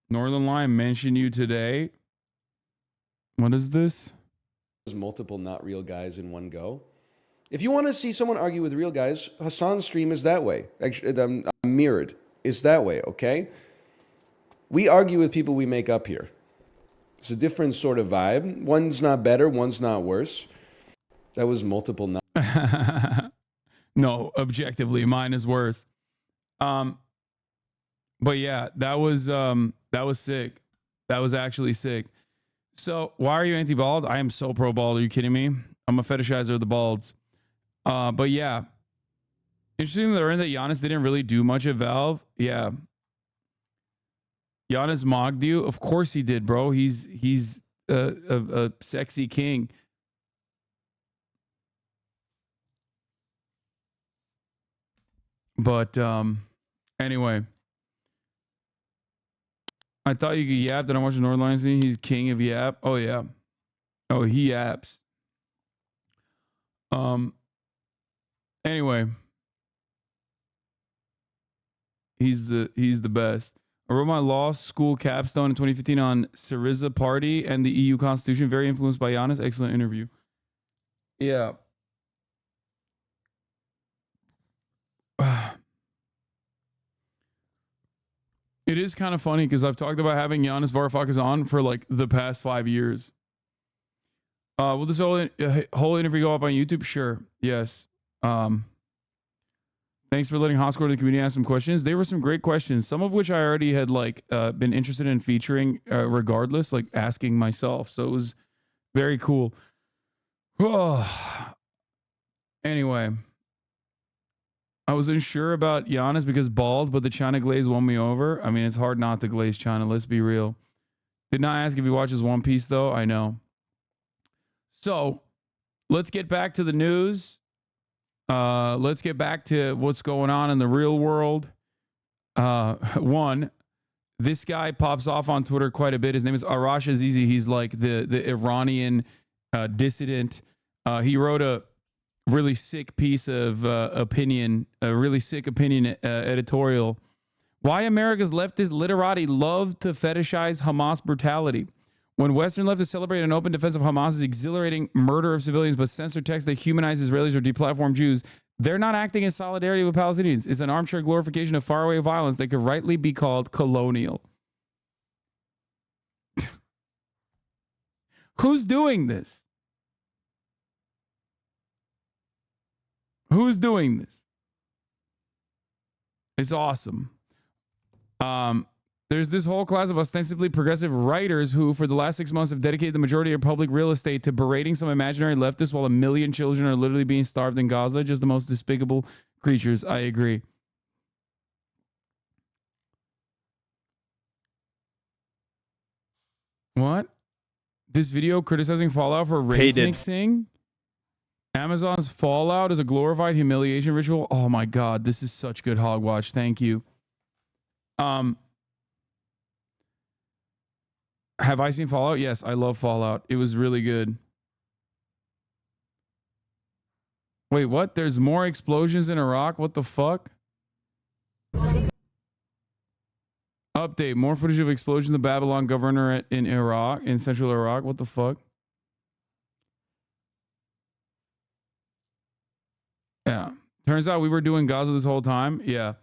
Northern Lion mentioned you today. What is this? There's multiple not real guys in one go. If you want to see someone argue with real guys, Hasan's stream is that way. Actually, mirrored. It's that way, okay? We argue with people we make up here. It's a different sort of vibe. One's not better, one's not worse. That was multiple not. No, objectively, mine is worse. But yeah, that was sick. That was actually sick. So why are you anti-bald? I am so pro-bald. Are you kidding me? I'm a fetishizer of the balds. But yeah, interesting to learn that Giannis didn't really do much at Valve. Yeah, Giannis mogged you. Of course he did, bro. He's a sexy king. But anyway, I thought you could yap. Then I watched the Northern Lion scene. He's king of yap. Oh yeah. Oh, he yaps. Anyway, he's the best. I wrote my law school capstone in 2015 on Syriza Party and the EU Constitution. Very influenced by Giannis. Excellent interview. Yeah. It is kind of funny because I've talked about having Giannis Varoufakis on for like the past 5 years. Will this whole interview go up on YouTube? Sure. Yes. Thanks for letting Hoscore to the community ask some questions. They were some great questions, some of which I already had been interested in featuring regardless, like asking myself. So it was very cool. Anyway, I was unsure about Giannis because bald, but the China glaze won me over. I mean, it's hard not to glaze China. Let's be real. Did not ask if he watches One Piece, though. I know. So let's get back to the news. Let's get back to what's going on in the real world. One, this guy pops off on Twitter quite a bit. His name is Arash Azizi. He's like the Iranian dissident. He wrote a really sick piece of opinion, a really sick opinion editorial. Why America's leftist literati love to fetishize Hamas brutality. When Western leftists celebrate an open defense of Hamas's exhilarating murder of civilians but censor text that humanize Israelis or deplatform Jews, they're not acting in solidarity with Palestinians. It's an armchair glorification of faraway violence that could rightly be called colonial. Who's doing this? Who's doing this? It's awesome. There's this whole class of ostensibly progressive writers who, for the last 6 months, have dedicated the majority of public real estate to berating some imaginary leftists while 1 million children are literally being starved in Gaza. Just the most despicable creatures. I agree. What? This video criticizing Fallout for race mixing? Amazon's Fallout is a glorified humiliation ritual. Oh my God, this is such good hogwash. Thank you. Have I seen Fallout? Yes, I love Fallout. It was really good. Wait, what? There's more explosions in Iraq? What the fuck? Update. More footage of explosions in the Babylon governorate in Iraq, in central Iraq. What the fuck? Yeah. Turns out we were doing Gaza this whole time. Yeah.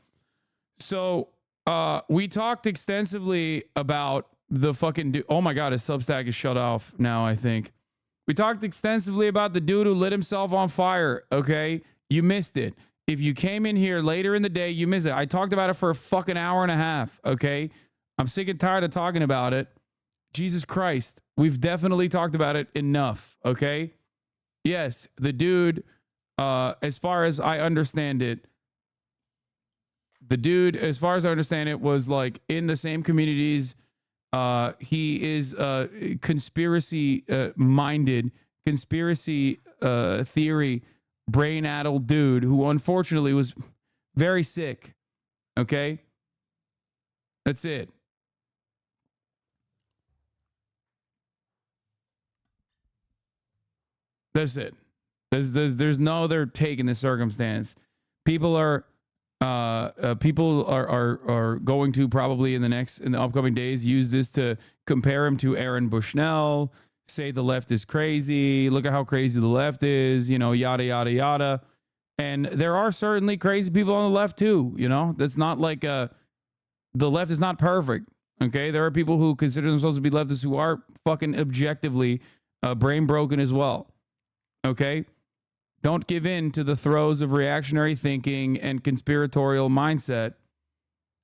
So we talked extensively about the fucking oh my God, his Substack is shut off now, I think. We talked extensively about the dude who lit himself on fire, okay? You missed it. If you came in here later in the day, you missed it. I talked about it for a fucking hour and a half, okay? I'm sick and tired of talking about it. Jesus Christ. We've definitely talked about it enough, okay? Yes, the dude, as far as I understand it, was like in the same communities. He is conspiracy minded, conspiracy theory, brain-addled dude who unfortunately was very sick. Okay? That's it. That's it. There's no other take in this circumstance. People are people are going to probably in the upcoming days use this to compare him to Aaron Bushnell, say the left is crazy, look at how crazy the left is, yada yada yada. And there are certainly crazy people on the left too, that's not like the left is not perfect. Okay, there are people who consider themselves to be leftists who are fucking objectively brain broken as well. Okay, don't give in to the throes of reactionary thinking and conspiratorial mindset.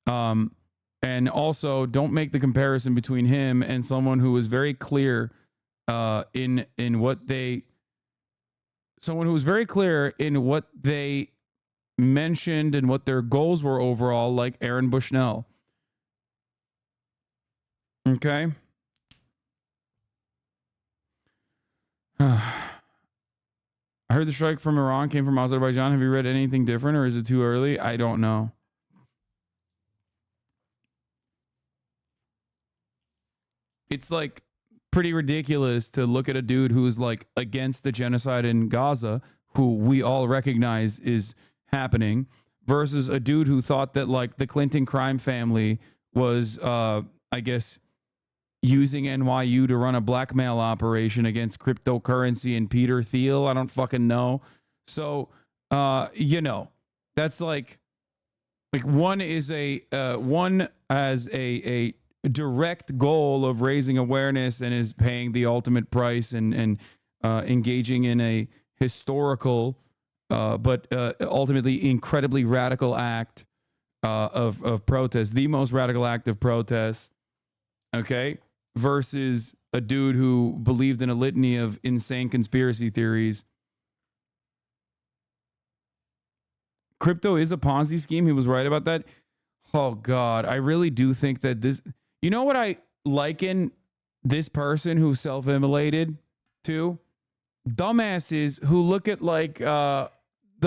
And also, don't make the comparison between him and someone who was very clear in what they mentioned and what their goals were overall, like Aaron Bushnell. Okay. I heard the strike from Iran came from Azerbaijan. Have you read anything different, or is it too early? I don't know. It's like pretty ridiculous to look at a dude who's like against the genocide in Gaza, who we all recognize is happening, versus a dude who thought that like the Clinton crime family was, I guess, using NYU to run a blackmail operation against cryptocurrency and Peter Thiel. I don't fucking know. So, that's like one is one has a direct goal of raising awareness and is paying the ultimate price and engaging in a historical, but ultimately incredibly radical act of protest, the most radical act of protest. Okay. Versus a dude who believed in a litany of insane conspiracy theories. Crypto is a Ponzi scheme. He was right about that. Oh, God. I really do think that this... You know what I liken this person who self-immolated to? Dumbasses who look at, like, the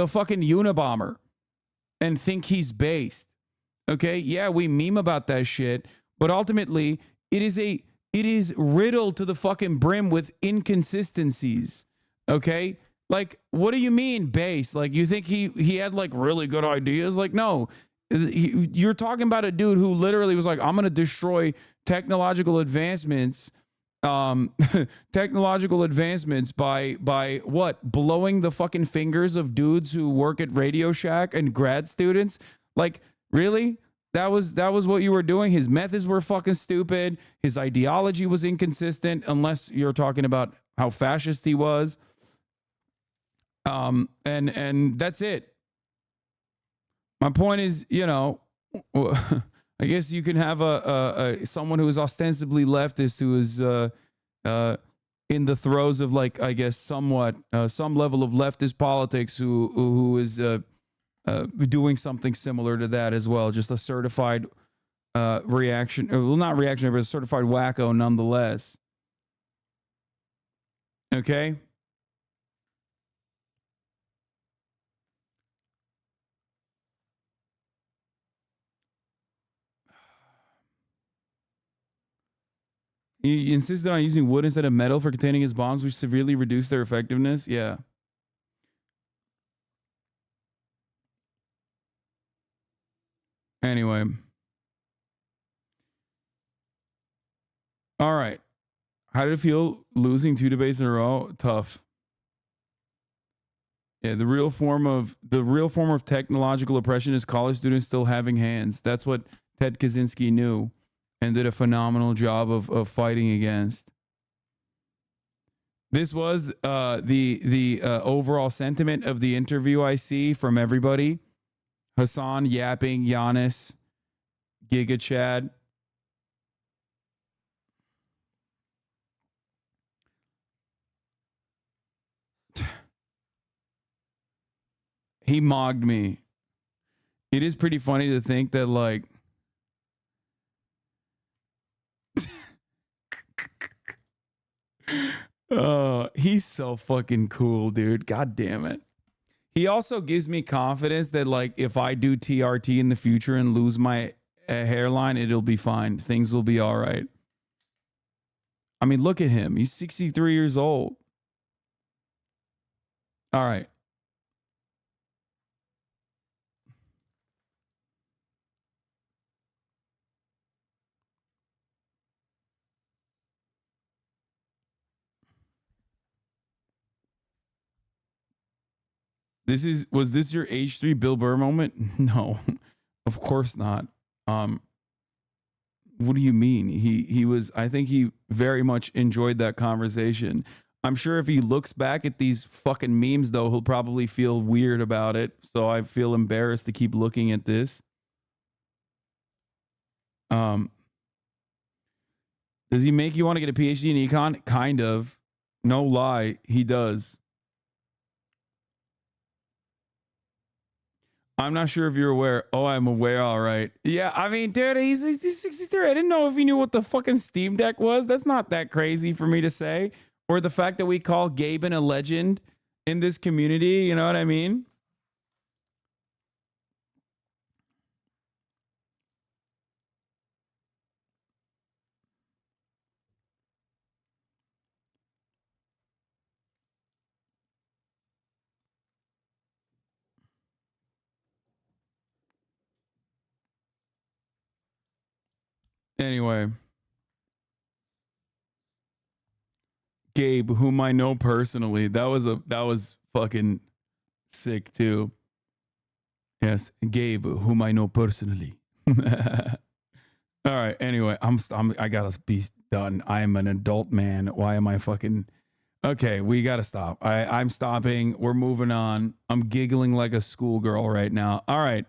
fucking Unabomber and think he's based. Okay? Yeah, we meme about that shit. But ultimately, it is riddled to the fucking brim with inconsistencies. Okay? Like, what do you mean base? Like, you think he had like really good ideas? Like, no. You're talking about a dude who literally was like, I'm going to destroy technological advancements by what? Blowing the fucking fingers of dudes who work at Radio Shack and grad students? Like, really? That was what you were doing. His methods were fucking stupid. His ideology was inconsistent, unless you're talking about how fascist he was. And that's it. My point is, I guess you can have a someone who is ostensibly leftist who is in the throes of, like, I guess somewhat some level of leftist politics who is doing something similar to that as well, just a certified reaction, well, not reactionary, but a certified wacko nonetheless. Okay. He insisted on using wood instead of metal for containing his bombs, which severely reduced their effectiveness. Yeah. Anyway. All right. How did it feel losing 2 debates in a row? Tough. Yeah, the real form of technological oppression is college students still having hands. That's what Ted Kaczynski knew and did a phenomenal job of fighting against. This was the overall sentiment of the interview I see from everybody. Hasan yapping, Giannis, Giga Chad. He mogged me. It is pretty funny to think that, like, he's so fucking cool, dude. God damn it. He also gives me confidence that, like, if I do TRT in the future and lose my hairline, it'll be fine. Things will be all right. I mean, look at him. He's 63 years old. All right. Was this your H3 Bill Burr moment? No, of course not. What do you mean? He was, I think he very much enjoyed that conversation. I'm sure if he looks back at these fucking memes though, he'll probably feel weird about it. So I feel embarrassed to keep looking at this. Does he make you want to get a PhD in econ? Kind of. No lie, he does. I'm not sure if you're aware. Oh, I'm aware. All right. Yeah, I mean, dude, he's 63. I didn't know if he knew what the fucking Steam Deck was. That's not that crazy for me to say. Or the fact that we call Gaben a legend in this community. You know what I mean? Anyway. Gabe, whom I know personally. That was fucking sick too. Yes, Gabe, whom I know personally. All right. Anyway, I gotta be done. I am an adult man. Why am I fucking? Okay, we gotta stop. I'm stopping. We're moving on. I'm giggling like a schoolgirl right now. All right.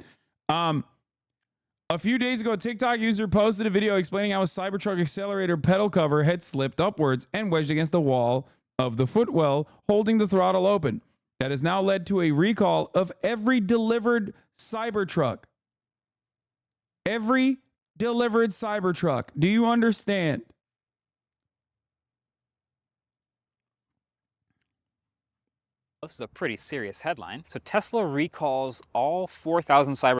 A few days ago, a TikTok user posted a video explaining how a Cybertruck accelerator pedal cover had slipped upwards and wedged against the wall of the footwell, holding the throttle open. That has now led to a recall of every delivered Cybertruck. Every delivered Cybertruck. Do you understand? This is a pretty serious headline. So Tesla recalls all 4,000 Cyber.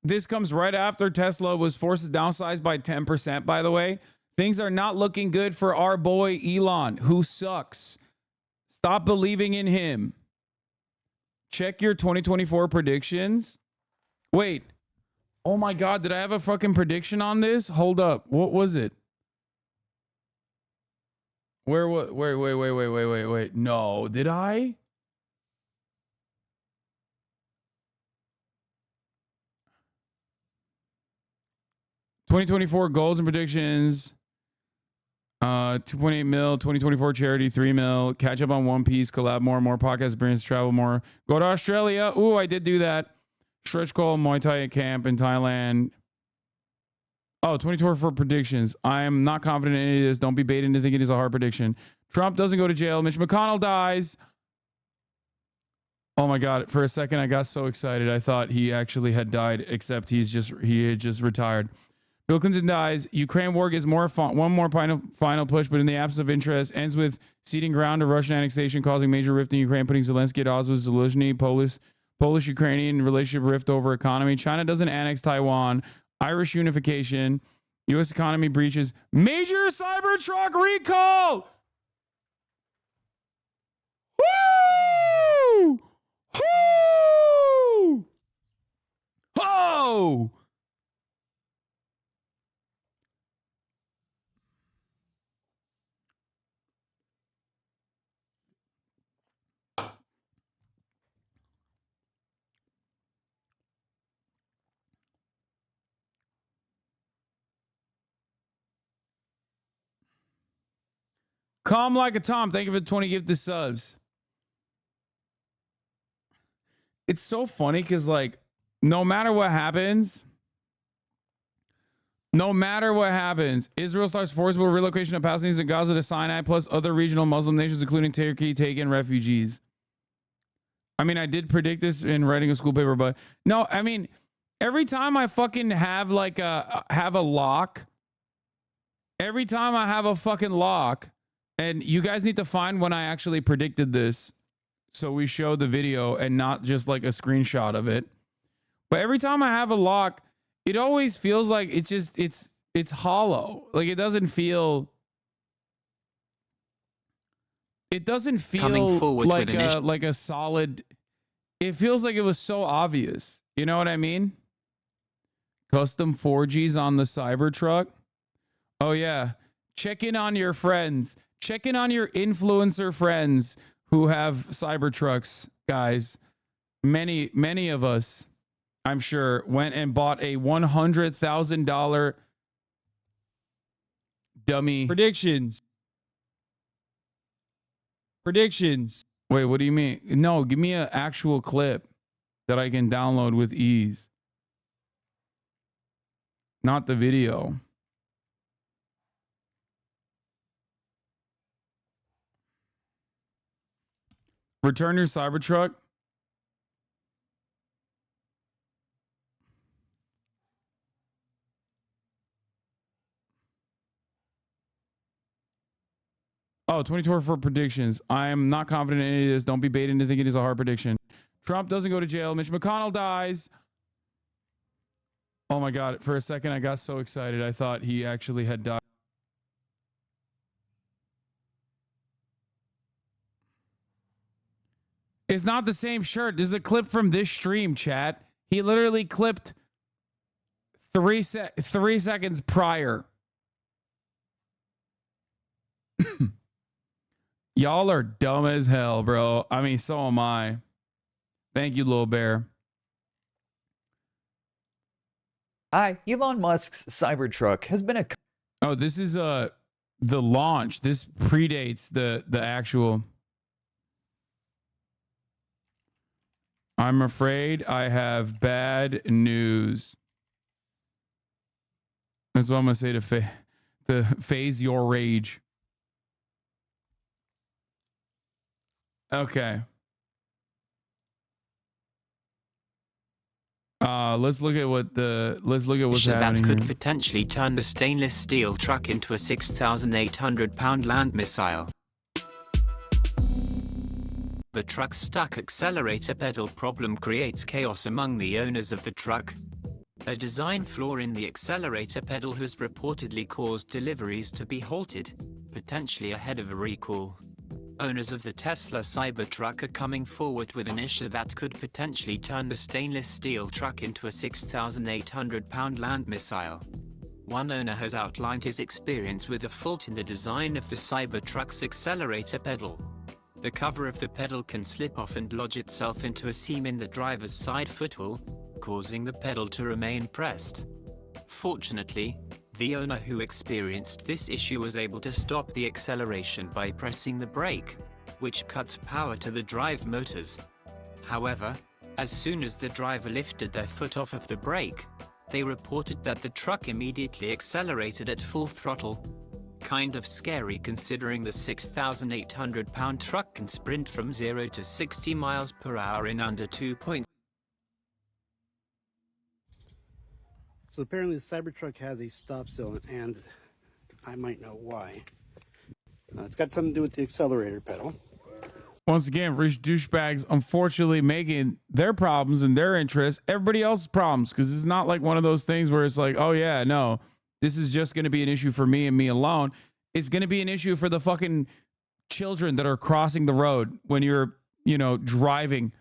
This comes right after Tesla was forced to downsize by 10%, by the way. Things are not looking good for our boy Elon, who sucks. Stop believing in him. Check your 2024 predictions. Wait. Oh my God, did I have a fucking prediction on this? Hold up. What was it? Wait. No, did I? $2024 goals and predictions. 2.8 mil, 2024 charity, 3 mil, catch up on One Piece, collab more podcast experience, travel more, go to Australia. Ooh, I did do that. Stretch goal, Muay Thai camp in Thailand. Oh, 2024 predictions. I am not confident in any of this. Don't be baited into thinking it's a hard prediction. Trump doesn't go to jail. Mitch McConnell dies. Oh my God. For a second, I got so excited. I thought he actually had died, except he had just retired. Bill Clinton dies. Ukraine war gets one more final push, but in the absence of interest, ends with ceding ground to Russian annexation, causing major rift in Ukraine, putting Zelensky at odds with Zelensky, Polish-Ukrainian relationship rift over economy. China doesn't annex Taiwan. Irish unification. U.S. economy breaches. Major Cybertruck recall! Woo! Woo! Oh! Calm like a Tom. Thank you for the 20 gifted subs. It's so funny because, like, no matter what happens, Israel starts forcible relocation of Palestinians in Gaza to Sinai, plus other regional Muslim nations, including Turkey, take in refugees. I mean, I did predict this in writing a school paper, but no, I mean, every time I fucking have a lock, every time I have a fucking lock, and you guys need to find when I actually predicted this, so we show the video and not just like a screenshot of it. But every time I have a lock, it always feels like it's hollow. Like it doesn't feel like a solid. It feels like it was so obvious. You know what I mean? Custom 4Gs on the Cybertruck. Oh yeah. Check in on your friends. Check in on your influencer friends who have Cybertrucks guys, many of us, I'm sure, went and bought a $100,000 dummy. Predictions. Wait, what do you mean? No, give me an actual clip that I can download with ease. Not the video. Return your Cybertruck. Oh, 2024 predictions. I'm not confident in any of this. Don't be baited into thinking it's a hard prediction. Trump doesn't go to jail. Mitch McConnell dies. Oh my God. For a second, I got so excited. I thought he actually had died. It's not the same shirt. This is a clip from this stream, chat. He literally clipped 3 seconds prior. Y'all are dumb as hell, bro. I mean, so am I. Thank you, Lil Bear. Hi, Elon Musk's Cybertruck has been a... Oh, this is the launch. This predates the actual... I'm afraid I have bad news. That's what I'm going to say to phase your rage. Okay. Let's look at what's happening that could here. potentially turn the stainless steel truck into a 6,800-pound land missile. The truck's stuck accelerator pedal problem creates chaos among the owners of the truck. A design flaw in the accelerator pedal has reportedly caused deliveries to be halted, potentially ahead of a recall. Owners of the Tesla Cybertruck are coming forward with an issue that could potentially turn the stainless steel truck into a 6,800-pound land missile. One owner has outlined his experience with a fault in the design of the Cybertruck's accelerator pedal. The cover of the pedal can slip off and lodge itself into a seam in the driver's side footwell, causing the pedal to remain pressed. Fortunately, the owner who experienced this issue was able to stop the acceleration by pressing the brake, which cuts power to the drive motors. However, as soon as the driver lifted their foot off of the brake, they reported that the truck immediately accelerated at full throttle. Kind of scary considering the 6,800-pound truck can sprint from 0 to 60 miles per hour in under 2.0. So apparently the Cybertruck has a stop zone, and I might know why. It's got something to do with the accelerator pedal. Once again, rich douchebags unfortunately making their problems and their interests everybody else's problems, because it's not like one of those things where it's like, oh yeah, no, this is just going to be an issue for me and me alone. It's going to be an issue for the fucking children that are crossing the road when you're, driving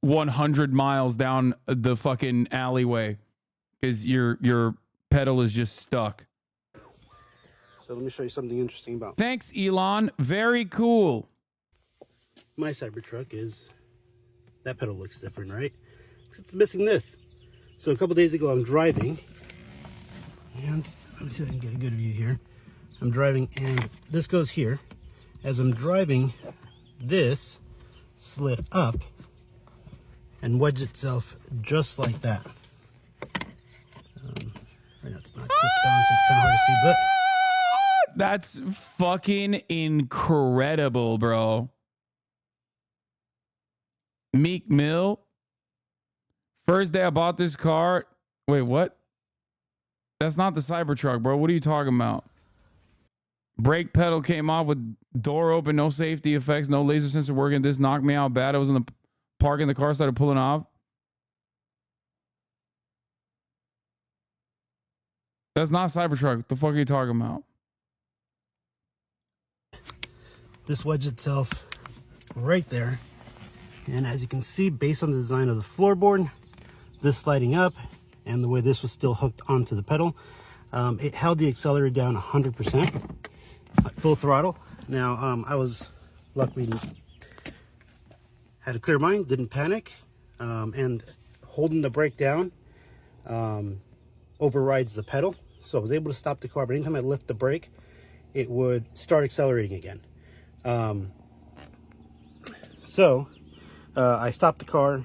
100 miles down the fucking alleyway because your pedal is just stuck. So let me show you something interesting about Thanks, Elon. Very cool. my Cybertruck. Is that pedal looks different, right? It's missing this. So a couple days ago I'm driving, and let me see if I can get a good view here. I'm driving and this goes here. As I'm driving, this slid up and wedged itself just like that. Right now it's not clipped on, so it's kind of hard to see, but That's fucking incredible, bro. Meek Mill. First day I bought this car. Wait, what? That's not the Cybertruck, bro. What are you talking about? Brake pedal came off with door open, no safety effects, no laser sensor working. This knocked me out bad. I was in the park and the car started pulling off. That's not Cybertruck. What the fuck are you talking about? this wedged itself right there. And as you can see, based on the design of the floorboard, this sliding up, and the way this was still hooked onto the pedal, it held the accelerator down 100% at full throttle. Now, I was luckily had a clear mind, didn't panic, and holding the brake down overrides the pedal. So I was able to stop the car, but anytime I lift the brake, it would start accelerating again. So I stopped the car,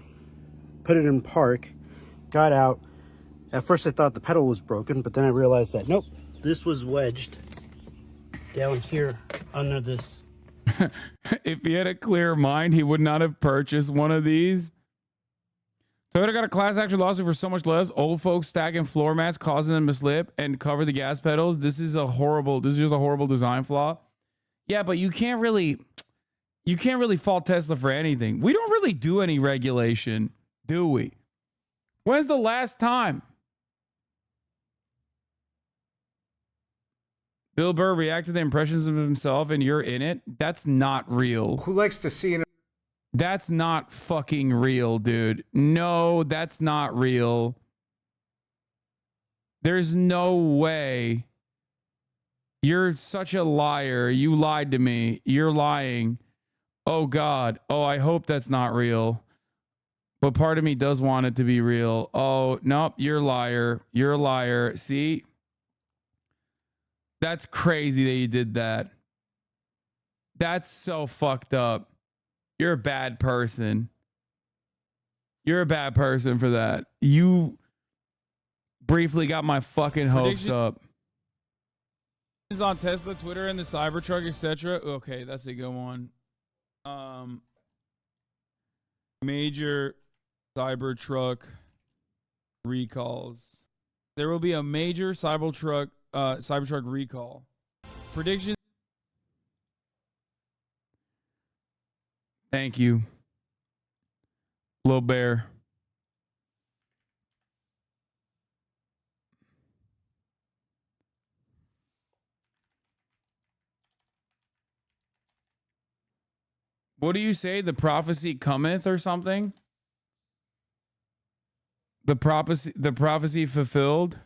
put it in park, got out. At first I thought the pedal was broken, but then I realized that nope, this was wedged down here under this. If he had a clear mind, he would not have purchased one of these. Toyota got a class action lawsuit for so much less. Old folks stacking floor mats, causing them to slip and cover the gas pedals. This is just a horrible design flaw. Yeah, but you can't really fault Tesla for anything. We don't really do any regulation, do we? When's the last time? Bill Burr reacted to impressions of himself and you're in it. That's not real. Who likes to see an That's not fucking real, dude. No, that's not real. There's no way. You're such a liar. You lied to me. You're lying. Oh, God. Oh, I hope that's not real. But part of me does want it to be real. Oh, nope. You're a liar. You're a liar. See? That's crazy that you did that. That's so fucked up. You're a bad person. You're a bad person for that. You briefly got my fucking hopes up. Is on Tesla, Twitter, and the Cybertruck, etc. Okay, that's a good one. Major Cybertruck recalls. There will be a major Cybertruck recall. Prediction. Thank you, Lil Bear. What do you say? The prophecy cometh or something? The prophecy fulfilled?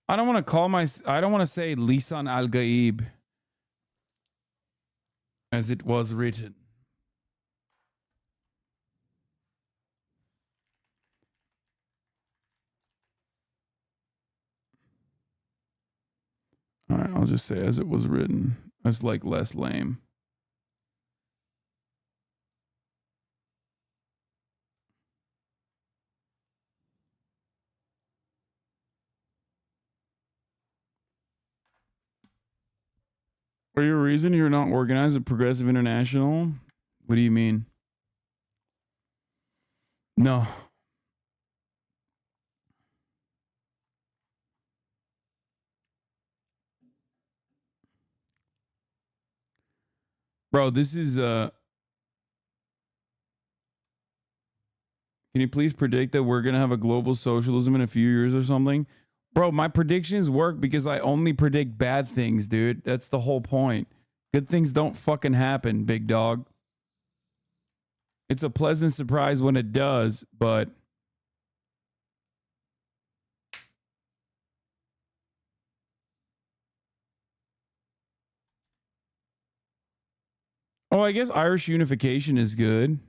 I don't want to say Lisan al-Gaib as it was written. All right, I'll just say as it was written. That's like less lame. For your reason you're not organized with Progressive International? What do you mean? No. Bro, this is can you please predict that we're going to have a global socialism in a few years or something? Bro, my predictions work because I only predict bad things, dude. That's the whole point. Good things don't fucking happen, big dog. It's a pleasant surprise when it does, but oh, I guess Irish unification is good.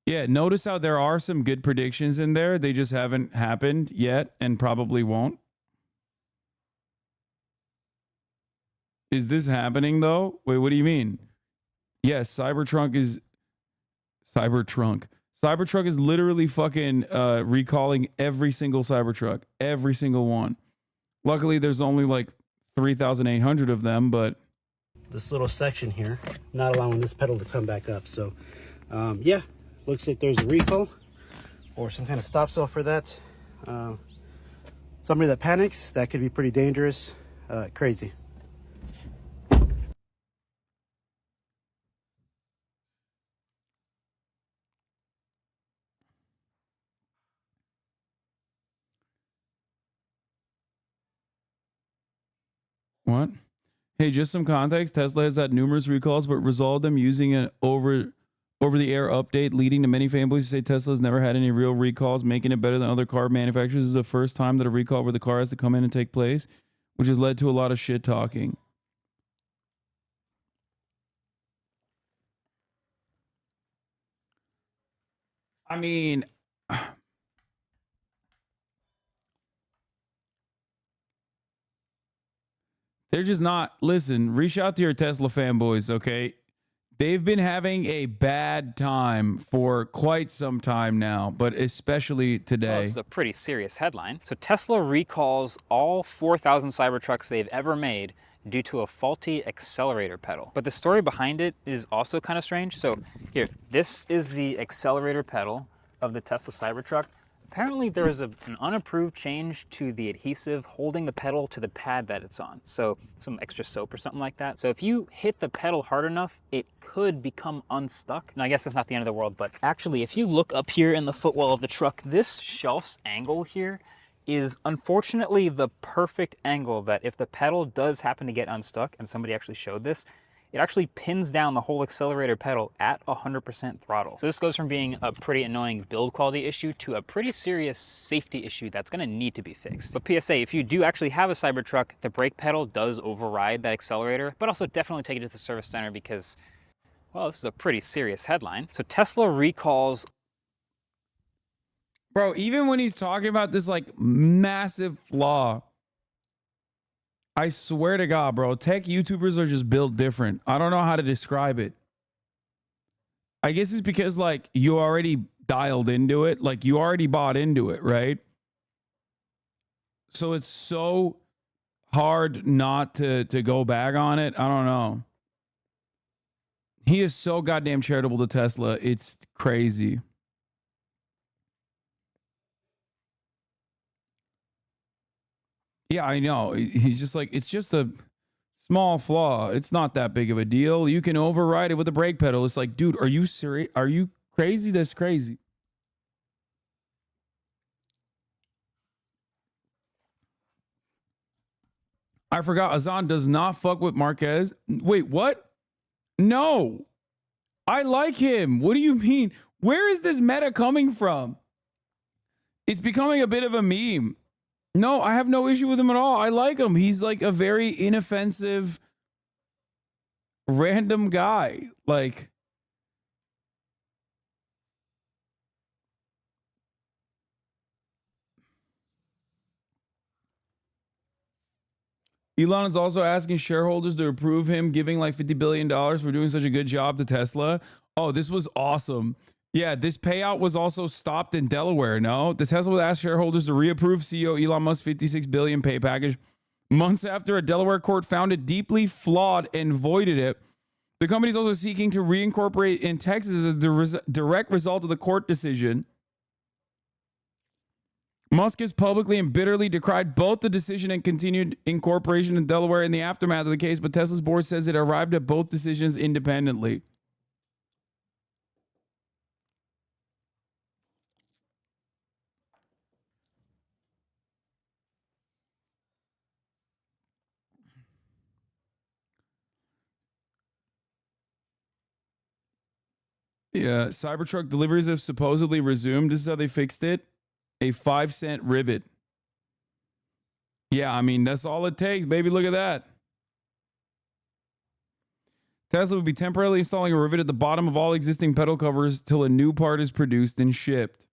Yeah, notice how there are some good predictions in there. They just haven't happened yet and probably won't. Is this happening though? Wait, what do you mean? Yes, Cybertruck is literally fucking recalling every single Cybertruck, every single one. Luckily, there's only like 3,800 of them, but This little section here, not allowing this pedal to come back up. So, yeah, looks like there's a recall or some kind of stop sell for that. Somebody that panics, that could be pretty dangerous. Crazy. what? Hey, just some context. Tesla has had numerous recalls, but resolved them using an over-the-air update, leading to many fanboys to say Tesla has never had any real recalls, making it better than other car manufacturers. This is the first time that a recall where the car has to come in and take place, which has led to a lot of shit talking. I mean, they're just not. Listen, reach out to your Tesla fanboys, okay? They've been having a bad time for quite some time now, but especially today. Well, it's a pretty serious headline. So Tesla recalls all 4,000 Cybertrucks they've ever made due to a faulty accelerator pedal. But the story behind it is also kind of strange. So here, this is the accelerator pedal of the Tesla Cybertruck. Apparently there is an unapproved change to the adhesive holding the pedal to the pad that it's on. So some extra soap or something like that. So if you hit the pedal hard enough, it could become unstuck. Now I guess that's not the end of the world, but actually if you look up here in the footwell of the truck, this shelf's angle here is unfortunately the perfect angle that if the pedal does happen to get unstuck, and somebody actually showed this, it actually pins down the whole accelerator pedal at 100% throttle. So this goes from being a pretty annoying build quality issue to a pretty serious safety issue that's gonna need to be fixed. But PSA, if you do actually have a Cybertruck, the brake pedal does override that accelerator, but also definitely take it to the service center because, well, this is a pretty serious headline. So Tesla recalls. Bro, even when he's talking about this like massive flaw, I swear to God, bro, tech YouTubers are just built different. I don't know how to describe it. I guess it's because like you already dialed into it, like you already bought into it, right? So it's so hard not to go back on it. I don't know. He is so goddamn charitable to Tesla. It's crazy. Yeah, I know. He's just like, it's just a small flaw. It's not that big of a deal. You can override it with a brake pedal. It's like, dude, are you serious? Are you crazy? That's crazy. I forgot. Hasan does not fuck with Marquez. Wait, what? No. I like him. What do you mean? Where is this meta coming from? It's becoming a bit of a meme. No, I have no issue with him at all. I like him. He's like a very inoffensive, random guy. Like, Elon is also asking shareholders to approve him giving like $50 billion for doing such a good job to Tesla. Oh, this was awesome. Yeah, this payout was also stopped in Delaware. No, the Tesla would ask shareholders to reapprove CEO Elon Musk's $56 billion pay package months after a Delaware court found it deeply flawed and voided it. The company is also seeking to reincorporate in Texas as a direct result of the court decision. Musk has publicly and bitterly decried both the decision and continued incorporation in Delaware in the aftermath of the case, but Tesla's board says it arrived at both decisions independently. Yeah, Cybertruck deliveries have supposedly resumed. This is how they fixed it. A 5-cent rivet. Yeah, I mean, that's all it takes, baby. Look at that. Tesla will be temporarily installing a rivet at the bottom of all existing pedal covers till a new part is produced and shipped.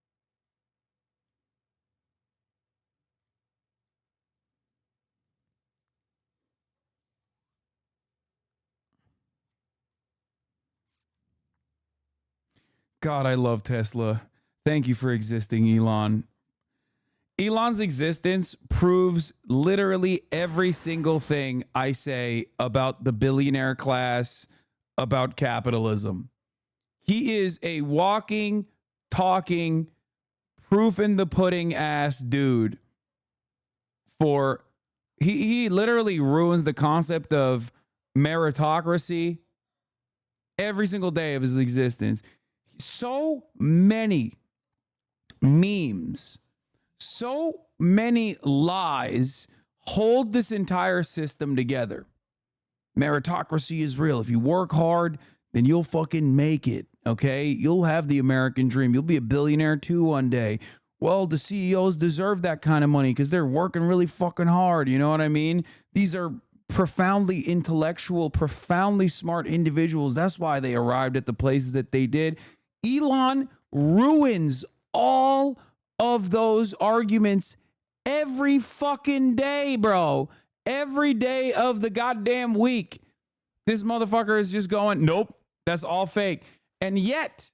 God, I love Tesla. Thank you for existing, Elon. Elon's existence proves literally every single thing I say about the billionaire class, about capitalism. He is a walking, talking, proof in the pudding ass dude. He literally ruins the concept of meritocracy every single day of his existence. So many memes, so many lies hold this entire system together. Meritocracy is real. If you work hard, then you'll fucking make it. Okay. You'll have the American dream. You'll be a billionaire too one day. Well, the CEOs deserve that kind of money because they're working really fucking hard. You know what I mean? These are profoundly intellectual, profoundly smart individuals. That's why they arrived at the places that they did. Elon ruins all of those arguments every fucking day, bro. Every day of the goddamn week. This motherfucker is just going, nope, that's all fake. And yet,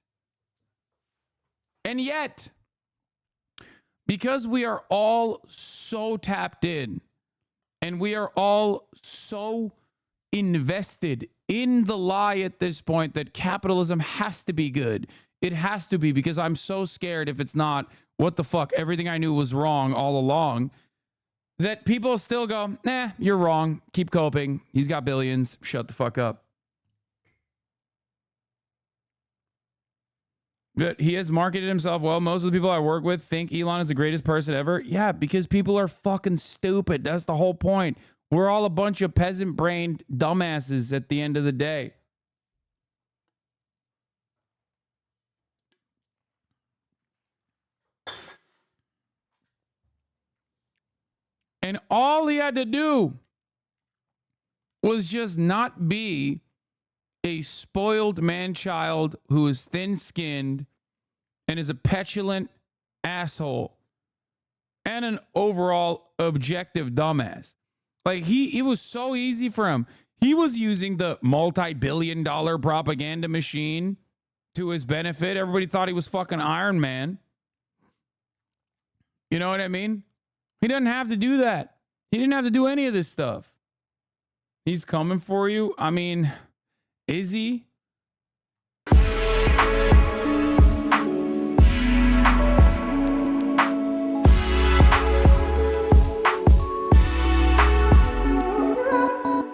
because we are all so tapped in and we are all so invested in the lie at this point that capitalism has to be good. It has to be, because I'm so scared if it's not, what the fuck, everything I knew was wrong all along, that people still go, nah, you're wrong. Keep coping. He's got billions. Shut the fuck up. But he has marketed himself well. Most of the people I work with think Elon is the greatest person ever. Yeah, because people are fucking stupid. That's the whole point. We're all a bunch of peasant-brained dumbasses at the end of the day. And all he had to do was just not be a spoiled man-child who is thin-skinned and is a petulant asshole and an overall objective dumbass. Like, it was so easy for him. He was using the multi-billion-dollar propaganda machine to his benefit. Everybody thought he was fucking Iron Man. You know what I mean? He doesn't have to do that. He didn't have to do any of this stuff. He's coming for you. I mean, is he?